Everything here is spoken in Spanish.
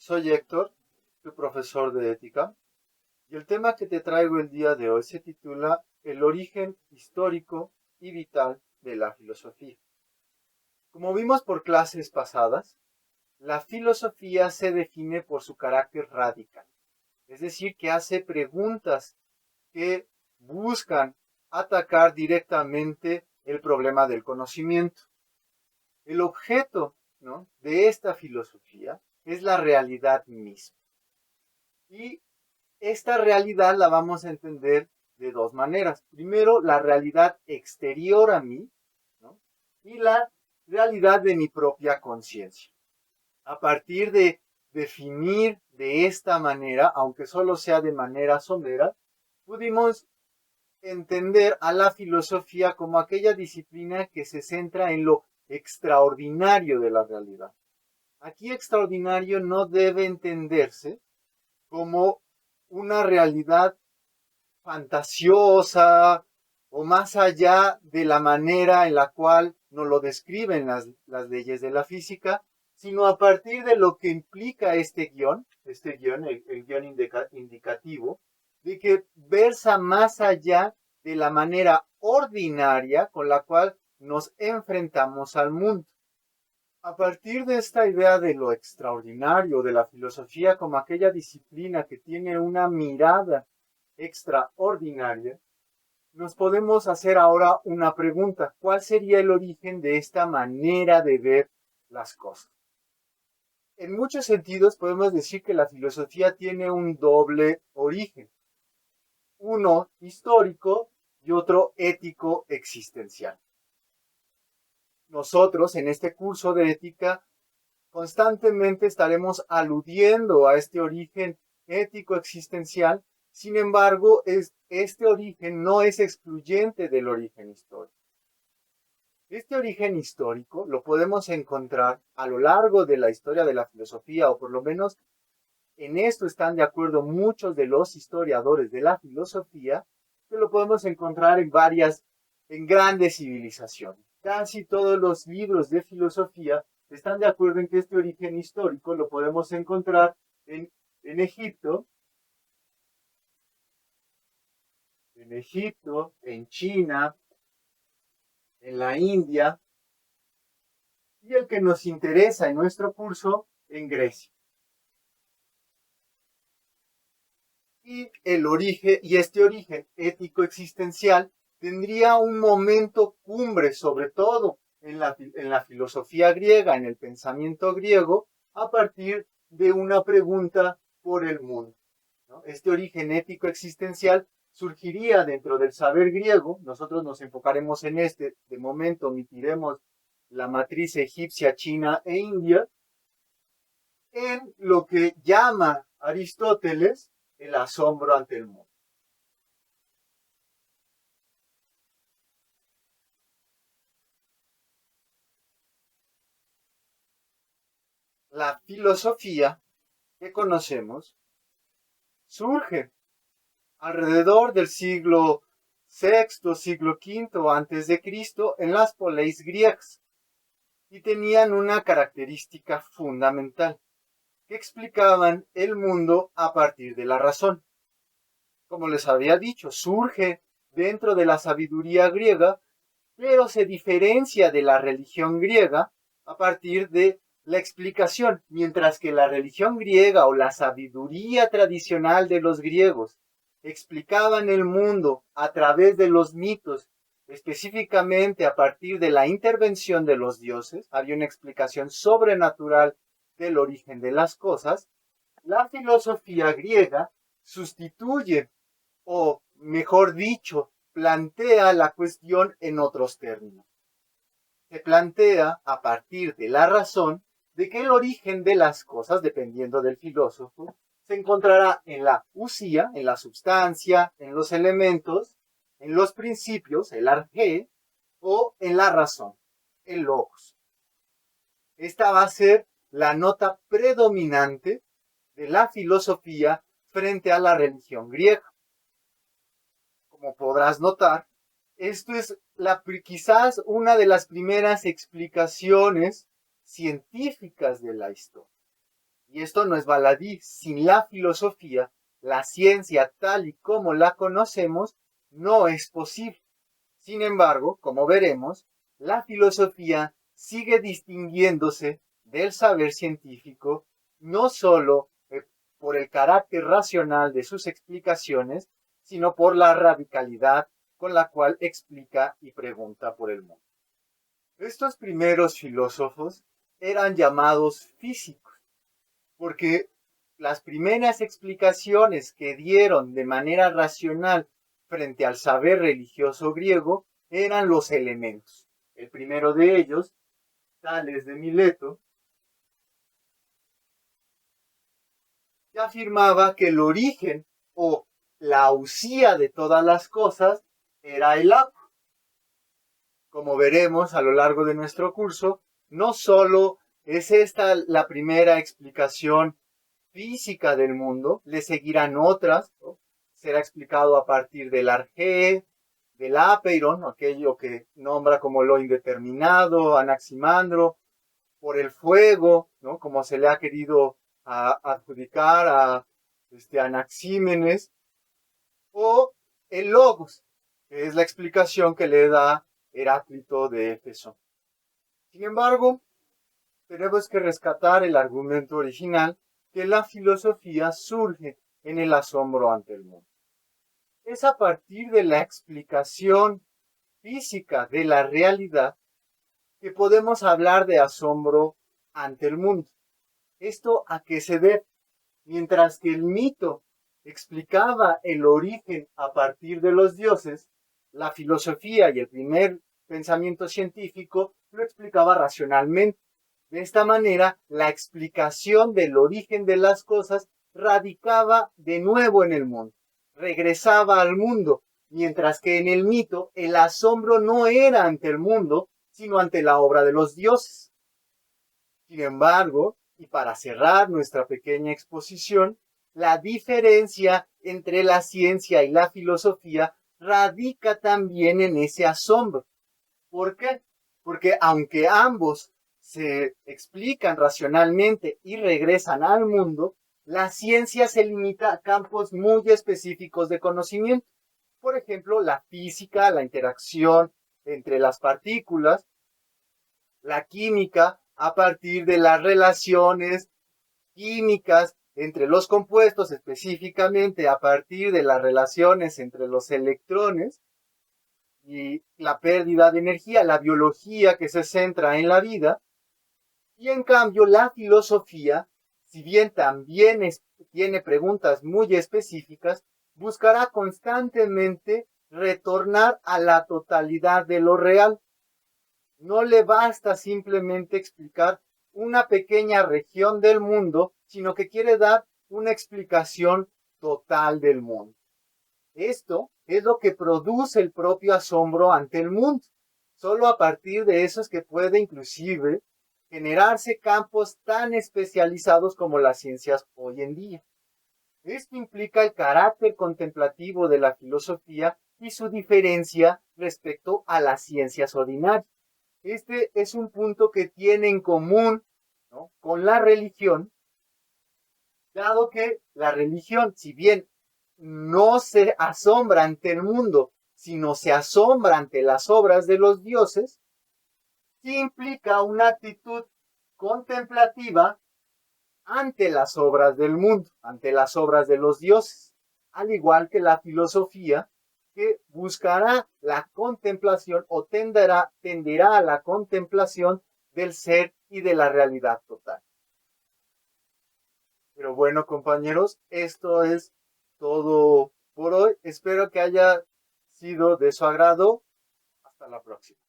Soy Héctor, tu profesor de ética, y el tema que te traigo el día de hoy se titula El origen histórico y vital de la filosofía. Como vimos por clases pasadas, la filosofía se define por su carácter radical, es decir, que hace preguntas que buscan atacar directamente el problema del conocimiento. El objeto, ¿no?, de esta filosofía es la realidad misma. Y esta realidad la vamos a entender de dos maneras. Primero, la realidad exterior a mí, ¿no?, y la realidad de mi propia conciencia. A partir de definir de esta manera, aunque solo sea de manera somera, pudimos entender a la filosofía como aquella disciplina que se centra en lo extraordinario de la realidad. Aquí extraordinario no debe entenderse como una realidad fantasiosa o más allá de la manera en la cual nos lo describen las leyes de la física, sino a partir de lo que implica el guión indicativo, de que versa más allá de la manera ordinaria con la cual nos enfrentamos al mundo. A partir de esta idea de lo extraordinario, de la filosofía como aquella disciplina que tiene una mirada extraordinaria, nos podemos hacer ahora una pregunta. ¿Cuál sería el origen de esta manera de ver las cosas? En muchos sentidos podemos decir que la filosofía tiene un doble origen. Uno histórico y otro ético existencial. Nosotros en este curso de ética constantemente estaremos aludiendo a este origen ético existencial. Sin embargo, este origen no es excluyente del origen histórico. Este origen histórico lo podemos encontrar a lo largo de la historia de la filosofía, o por lo menos en esto están de acuerdo muchos de los historiadores de la filosofía, que lo podemos encontrar en grandes civilizaciones. Casi todos los libros de filosofía están de acuerdo en que este origen histórico lo podemos encontrar en Egipto, en China, en la India, y el que nos interesa en nuestro curso, en Grecia. Y este origen ético existencial tendría un momento cumbre, sobre todo en la filosofía griega, en el pensamiento griego, a partir de una pregunta por el mundo, ¿no? Este origen ético existencial surgiría dentro del saber griego. Nosotros nos enfocaremos en de momento omitiremos la matriz egipcia, china e india, en lo que llama Aristóteles el asombro ante el mundo. La filosofía que conocemos surge alrededor del siglo VI, siglo V antes de Cristo en las poleis griegas, y tenían una característica fundamental, que explicaban el mundo a partir de la razón. Como les había dicho, surge dentro de la sabiduría griega, pero se diferencia de la religión griega a partir de la explicación, mientras que la religión griega o la sabiduría tradicional de los griegos explicaban el mundo a través de los mitos, específicamente a partir de la intervención de los dioses. Había una explicación sobrenatural del origen de las cosas. La filosofía griega sustituye, o mejor dicho, plantea la cuestión en otros términos. Se plantea a partir de la razón de que el origen de las cosas, dependiendo del filósofo, se encontrará en la usía, en la substancia, en los elementos, en los principios, el arjé, o en la razón, el logos. Esta va a ser la nota predominante de la filosofía frente a la religión griega. Como podrás notar, esto es quizás una de las primeras explicaciones científicas de la historia. Y esto no es baladí. Sin la filosofía, la ciencia tal y como la conocemos no es posible. Sin embargo, como veremos, la filosofía sigue distinguiéndose del saber científico no solo por el carácter racional de sus explicaciones, sino por la radicalidad con la cual explica y pregunta por el mundo. Estos primeros filósofos eran llamados físicos, porque las primeras explicaciones que dieron de manera racional frente al saber religioso griego eran los elementos. El primero de ellos, Tales de Mileto, ya afirmaba que el origen o la usía de todas las cosas era el agua. Como veremos a lo largo de nuestro curso, no solo es esta la primera explicación física del mundo, le seguirán otras, ¿no? Será explicado a partir del arjé, del apeiron, aquello que nombra como lo indeterminado, Anaximandro, por el fuego, ¿no? Como se le ha querido adjudicar a Anaxímenes, o el logos, que es la explicación que le da Heráclito de Éfeso. Sin embargo, tenemos que rescatar el argumento original, que la filosofía surge en el asombro ante el mundo. Es a partir de la explicación física de la realidad que podemos hablar de asombro ante el mundo. ¿Esto a qué se debe? Mientras que el mito explicaba el origen a partir de los dioses, la filosofía y el primer pensamiento científico lo explicaba racionalmente. De esta manera, la explicación del origen de las cosas radicaba de nuevo en el mundo, regresaba al mundo, mientras que en el mito el asombro no era ante el mundo, sino ante la obra de los dioses. Sin embargo, y para cerrar nuestra pequeña exposición, la diferencia entre la ciencia y la filosofía radica también en ese asombro. ¿Por qué? Porque aunque ambos se explican racionalmente y regresan al mundo, la ciencia se limita a campos muy específicos de conocimiento. Por ejemplo, la física, la interacción entre las partículas, la química a partir de las relaciones químicas entre los compuestos, específicamente a partir de las relaciones entre los electrones y la pérdida de energía, la biología que se centra en la vida. Y en cambio, la filosofía, si bien también tiene preguntas muy específicas, buscará constantemente retornar a la totalidad de lo real. No le basta simplemente explicar una pequeña región del mundo, sino que quiere dar una explicación total del mundo. Esto es lo que produce el propio asombro ante el mundo. Solo a partir de eso es que puede inclusive generarse campos tan especializados como las ciencias hoy en día. Esto implica el carácter contemplativo de la filosofía y su diferencia respecto a las ciencias ordinarias. Este es un punto que tiene en común, ¿no?, con la religión, dado que la religión, si bien no se asombra ante el mundo, sino se asombra ante las obras de los dioses, sí implica una actitud contemplativa ante las obras del mundo, ante las obras de los dioses, al igual que la filosofía, que buscará la contemplación o tenderá a la contemplación del ser y de la realidad total. Pero bueno, compañeros, esto es todo por hoy. Espero que haya sido de su agrado. Hasta la próxima.